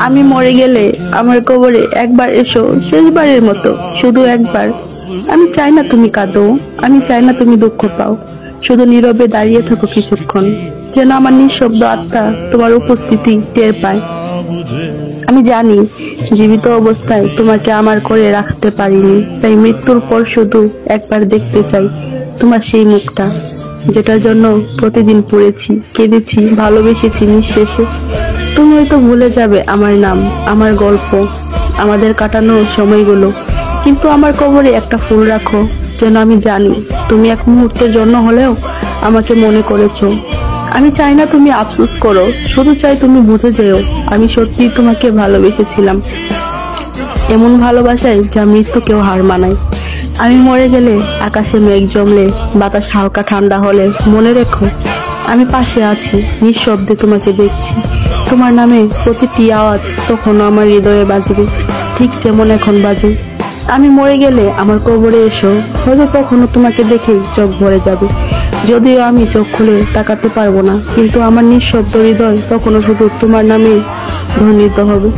আমি মরে গেলে আমার কবরে একবার এসো, শেষবারের মতো, শুধু একবার। আমি চাই না তুমি কাঁদো, আমি চাই না তুমি দুঃখ পাও। শুধু নীরবে দাঁড়িয়ে থাকো কিছুক্ষণ, যেন আমার নিঃশব্দ আত্মা তোমার উপস্থিতি টের পায়। আমি জানি জীবিত অবস্থায় তোমাকে আমার করে রাখতে পারিনি, তাই মৃত্যুর পর শুধু একবার দেখতে চাই তোমার সেই মুখটা, যেটার জন্য প্রতিদিন পড়েছি, কেঁদেছি, ভালোবেসেছি নিঃশেষে। তুমি হয়তো ভুলে যাবে আমার নাম, আমার গল্প, আমাদের কাটানো সময়গুলো, কিন্তু আমার কবরে একটা ফুল রাখো, যেন আমি জানি তুমি এক মুহূর্তের জন্য হলেও আমাকে মনে করেছো। আমি চাই না তুমি আফসোস করো, শুধু চাই তুমি বুঝে যেও আমি সত্যি তোমাকে ভালোবেসেছিলাম, এমন ভালোবাসায় যা মৃত্যুকেও হার মানায়। আমি মরে গেলে আকাশে মেঘ জমলে, বাতাস হালকা ঠান্ডা হলে মনে রেখো আমি পাশে আছি, নিঃশব্দে তোমাকে দেখছি। তোমার নামে প্রতিটি আওয়াজ তখনও আমার হৃদয়ে বাজবে, ঠিক যেমন এখন বাজে। আমি মরে গেলে আমার কবরে এসো, হয়তো তখনও তোমাকে দেখেই চোখ ভরে যাবে। যদিও আমি চোখ খুলে তাকাতে পারবো না, কিন্তু আমার নিঃশব্দ হৃদয় তখনও শুধু তোমার নামেই ধ্বনিত হবে।